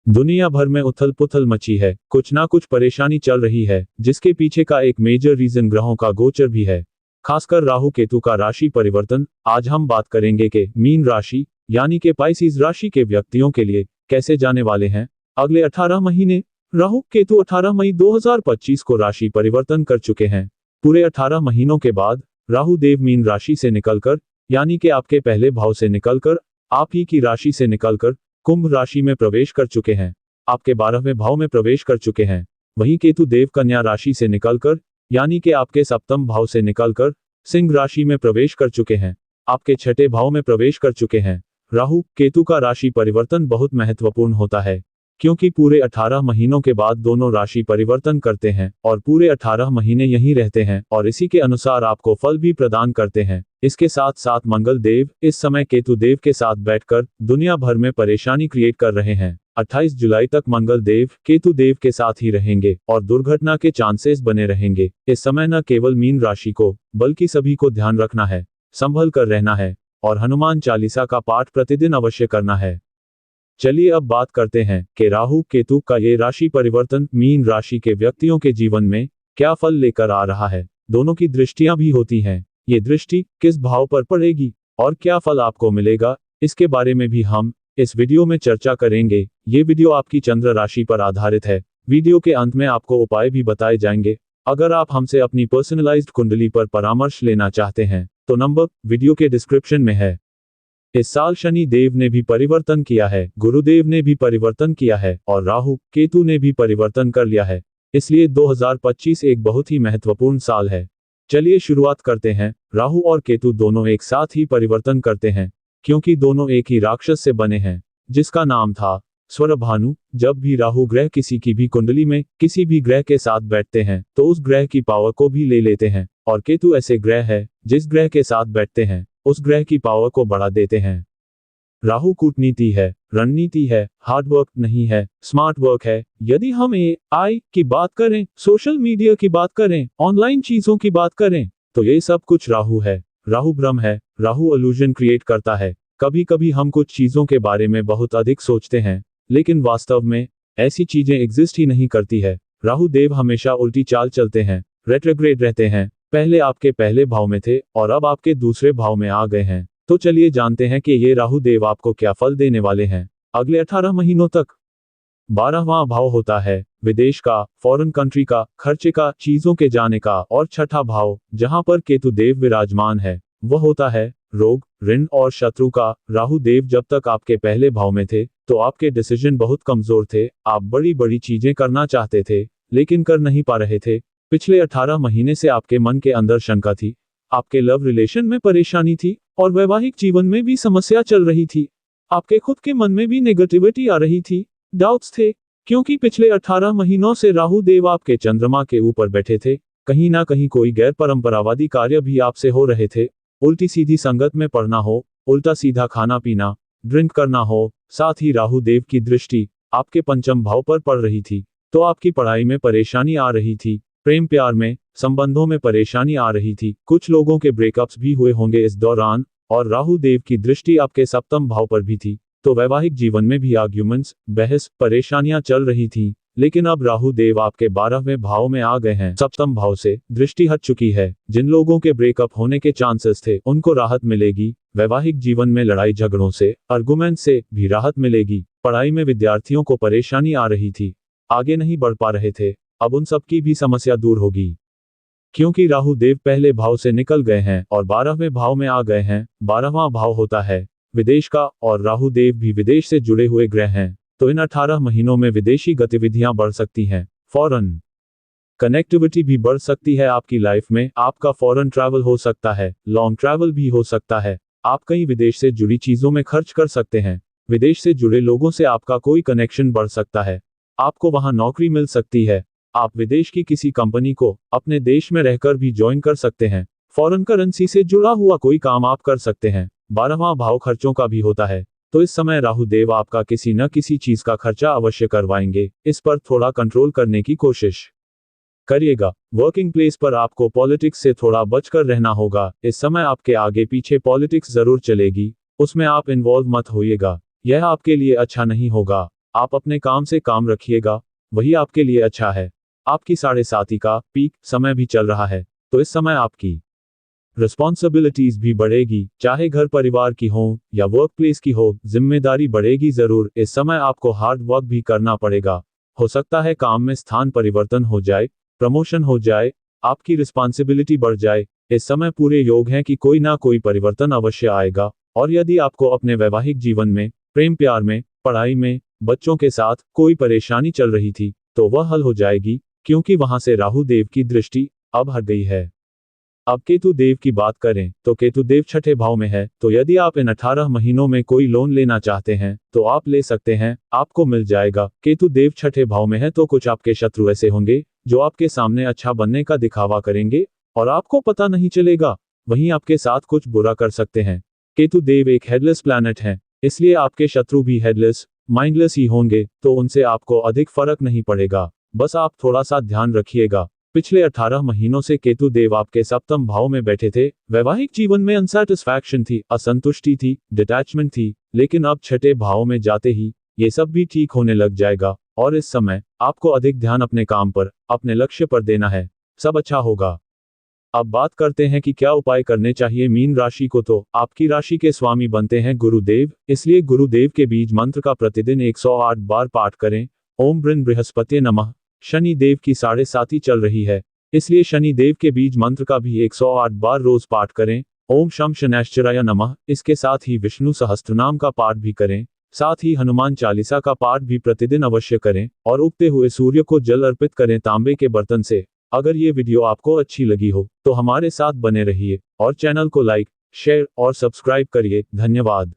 दुनिया भर में उथल पुथल मची है, कुछ ना कुछ परेशानी चल रही है, जिसके पीछे का एक मेजर रीजन ग्रहों का गोचर भी है, खासकर राहु केतु का राशि परिवर्तन। आज हम बात करेंगे कि मीन राशि यानी कि पाइसिस राशि के व्यक्तियों के लिए कैसे जाने वाले हैं अगले 18 महीने। राहु केतु 18 मई 2025 को राशि परिवर्तन कर चुके हैं। पूरे 18 महीनों के बाद राहु देव मीन राशि से निकलकर यानी कि आपके पहले भाव से निकलकर आप ही की राशि से निकलकर कुंभ राशि में प्रवेश कर चुके हैं, आपके 12वें भाव में प्रवेश कर चुके हैं। वहीं केतु देव कन्या राशि से निकलकर यानी कि आपके सप्तम भाव से निकलकर सिंह राशि में प्रवेश कर चुके हैं, आपके छठे भाव में प्रवेश कर चुके हैं। राहु केतु का राशि परिवर्तन बहुत महत्वपूर्ण होता है, क्योंकि पूरे 18 महीनों के बाद दोनों राशि परिवर्तन करते हैं और पूरे 18 महीने यहीं रहते हैं और इसी के अनुसार आपको फल भी प्रदान करते हैं। इसके साथ साथ मंगल देव इस समय केतु देव के साथ बैठकर दुनिया भर में परेशानी क्रिएट कर रहे हैं। 28 जुलाई तक मंगल देव केतु देव के साथ ही रहेंगे और दुर्घटना के चांसेस बने रहेंगे। इस समय न केवल मीन राशि को बल्कि सभी को ध्यान रखना है, संभल कर रहना है और हनुमान चालीसा का पाठ प्रतिदिन अवश्य करना है। चलिए अब बात करते हैं कि राहु केतु का ये राशि परिवर्तन मीन राशि के व्यक्तियों के जीवन में क्या फल लेकर आ रहा है। दोनों की दृष्टियां भी होती हैं, ये दृष्टि किस भाव पर पड़ेगी और क्या फल आपको मिलेगा, इसके बारे में भी हम इस वीडियो में चर्चा करेंगे। ये वीडियो आपकी चंद्र राशि पर आधारित है। वीडियो के अंत में आपको उपाय भी बताए जाएंगे। अगर आप हमसे अपनी पर्सनलाइज्ड कुंडली पर परामर्श लेना चाहते हैं तो नंबर वीडियो के डिस्क्रिप्शन में है। इस साल शनि देव ने भी परिवर्तन किया है, गुरुदेव ने भी परिवर्तन किया है और राहु केतु ने भी परिवर्तन कर लिया है, इसलिए 2025 एक बहुत ही महत्वपूर्ण साल है। चलिए शुरुआत करते हैं। राहु और केतु दोनों एक साथ ही परिवर्तन करते हैं, क्योंकि दोनों एक ही राक्षस से बने हैं जिसका नाम था स्वरभानु। जब भी राहु ग्रह किसी की भी कुंडली में किसी भी ग्रह के साथ बैठते हैं तो उस ग्रह की पावर को भी ले लेते हैं, और केतु ऐसे ग्रह है जिस ग्रह के साथ बैठते हैं उस ग्रह की पावर को बढ़ा देते हैं। राहु कूटनीति है, रणनीति है, हार्ड वर्क नहीं है, स्मार्ट वर्क है। यदि हम AI की बात करें, सोशल मीडिया की बात करें, ऑनलाइन चीजों की बात करें, तो ये सब कुछ राहु है। राहु भ्रम है, राहु इल्यूजन क्रिएट करता है। कभी कभी हम कुछ चीजों के बारे में बहुत अधिक सोचते हैं, लेकिन वास्तव में ऐसी चीजें एग्जिस्ट ही नहीं करती है। राहु देव हमेशा उल्टी चाल चलते हैं, रेट्रोग्रेड रहते हैं। पहले आपके पहले भाव में थे और अब आपके दूसरे भाव में आ गए हैं। तो चलिए जानते हैं कि ये राहु देव आपको क्या फल देने वाले हैं अगले 18 महीनों तक। 12वां भाव होता है विदेश का, फॉरेन कंट्री का, खर्चे का, चीजों के जाने का, और छठा भाव जहां पर केतु देव विराजमान है वह होता है रोग, ऋण और शत्रु का। राहु देव जब तक आपके पहले भाव में थे तो आपके डिसीजन बहुत कमजोर थे। आप बड़ी बड़ी चीजें करना चाहते थे लेकिन कर नहीं पा रहे थे। पिछले 18 महीने से आपके मन के अंदर शंका थी, आपके लव रिलेशन में परेशानी थी और वैवाहिक जीवन में भी समस्या चल रही थी। आपके खुद के मन में भी नेगेटिविटी आ रही थी, डाउट्स थे, क्योंकि पिछले 18 महीनों से राहु देव आपके चंद्रमा के ऊपर बैठे थे। कहीं ना कहीं कोई गैर परंपरावादी कार्य भी आपसे हो रहे थे। उल्टी सीधी संगत में पड़ना हो, उल्टा सीधा खाना पीना, ड्रिंक करना हो। साथ ही राहु देव की दृष्टि आपके पंचम भाव पर पड़ रही थी, तो आपकी पढ़ाई में परेशानी आ रही थी, प्रेम प्यार में, संबंधों में परेशानी आ रही थी। कुछ लोगों के ब्रेकअप्स भी हुए होंगे इस दौरान, और राहु देव की दृष्टि आपके सप्तम भाव पर भी थी, तो वैवाहिक जीवन में भी आर्ग्यूमेंट्स, बहस, परेशानियां चल रही थी। लेकिन अब राहु देव आपके 12वें भाव में आ गए हैं, सप्तम भाव से दृष्टि हट चुकी है। जिन लोगों के ब्रेकअप होने के चांसेस थे उनको राहत मिलेगी। वैवाहिक जीवन में लड़ाई झगड़ों से, आर्गुमेंट से भी राहत मिलेगी। पढ़ाई में विद्यार्थियों को परेशानी आ रही थी, आगे नहीं बढ़ पा रहे थे, अब उन सब की भी समस्या दूर होगी, क्योंकि राहु देव पहले भाव से निकल गए हैं और 12वें भाव में आ गए हैं। 12वां भाव होता है विदेश का, और राहु देव भी विदेश से जुड़े हुए ग्रह हैं, तो इन 18 महीनों में विदेशी गतिविधियां बढ़ सकती हैं। फॉरेन कनेक्टिविटी भी बढ़ सकती है आपकी लाइफ में। आपका फॉरेन ट्रैवल हो सकता है, लॉन्ग ट्रैवल भी हो सकता है। आप कहीं विदेश से जुड़ी चीजों में खर्च कर सकते हैं। विदेश से जुड़े लोगों से आपका कोई कनेक्शन बढ़ सकता है, आपको वहां नौकरी मिल सकती है। आप विदेश की किसी कंपनी को अपने देश में रहकर भी ज्वाइन कर सकते हैं। फॉरेन करेंसी से जुड़ा हुआ कोई काम आप कर सकते हैं। 12वां भाव खर्चों का भी होता है, तो इस समय राहु देव आपका किसी न किसी चीज का खर्चा अवश्य करवाएंगे। इस पर थोड़ा कंट्रोल करने की कोशिश करिएगा। वर्किंग प्लेस पर आपको पॉलिटिक्स से थोड़ा बचकर रहना होगा। इस समय आपके आगे पीछे पॉलिटिक्स जरूर चलेगी, उसमें आप इन्वॉल्व मत होइएगा, यह आपके लिए अच्छा नहीं होगा। आप अपने काम से काम रखिएगा, वही आपके लिए अच्छा है। आपकी 7:30 का पीक समय भी चल रहा है, तो इस समय आपकी रिस्पॉन्सिबिलिटीज भी बढ़ेगी, चाहे घर परिवार की हो या वर्क प्लेस की हो, जिम्मेदारी बढ़ेगी जरूर। इस समय आपको हार्ड वर्क भी करना पड़ेगा। हो सकता है काम में स्थान परिवर्तन हो जाए, प्रमोशन हो जाए, आपकी रिस्पॉन्सिबिलिटी बढ़ जाए। इस समय पूरे योग हैं कि कोई ना कोई परिवर्तन अवश्य आएगा। और यदि आपको अपने वैवाहिक जीवन में, प्रेम प्यार में, पढ़ाई में, बच्चों के साथ कोई परेशानी चल रही थी, तो वह हल हो जाएगी, क्योंकि वहां से राहु देव की दृष्टि अब हट गई है। अब केतु देव की बात करें तो केतु देव छठे भाव में है, तो यदि आप इन 18 महीनों में कोई लोन लेना चाहते हैं तो आप ले सकते हैं, आपको मिल जाएगा। केतु देव छठे भाव में है तो कुछ आपके शत्रु ऐसे होंगे जो आपके सामने अच्छा बनने का दिखावा करेंगे और आपको पता नहीं चलेगा, वहीं आपके साथ कुछ बुरा कर सकते हैं। केतु देव एक हेडलेस प्लैनेट है, इसलिए आपके शत्रु भी हेडलेस, माइंडलेस ही होंगे, तो उनसे आपको अधिक फर्क नहीं पड़ेगा। बस आप थोड़ा सा ध्यान रखिएगा। पिछले 18 महीनों से केतु देव आपके सप्तम भाव में बैठे थे। वैवाहिक जीवन में अनसैटिस्फैक्शन थी, असंतुष्टि थी, डिटैचमेंट थी, लेकिन अब छठे भाव में जाते ही ये सब भी ठीक होने लग जाएगा। और इस समय आपको अधिक ध्यान अपने काम पर, अपने लक्ष्य पर देना है। सब अच्छा होगा। अब बात करते हैं कि क्या उपाय करने चाहिए मीन राशि को। तो आपकी राशि के स्वामी बनते हैं गुरुदेव, इसलिए गुरुदेव के बीज मंत्र का प्रतिदिन 108 बार पाठ करें। ओम बृहस्पति नमः। शनि देव की 7:30 चल रही है, इसलिए शनि देव के बीज मंत्र का भी 108 बार रोज पाठ करें। ओम शम शनैश्चराय नमः। इसके साथ ही विष्णु सहस्त्रनाम का पाठ भी करें, साथ ही हनुमान चालीसा का पाठ भी प्रतिदिन अवश्य करें और उगते हुए सूर्य को जल अर्पित करें तांबे के बर्तन से। अगर ये वीडियो आपको अच्छी लगी हो तो हमारे साथ बने रहिए और चैनल को लाइक, शेयर और सब्सक्राइब करिए। धन्यवाद।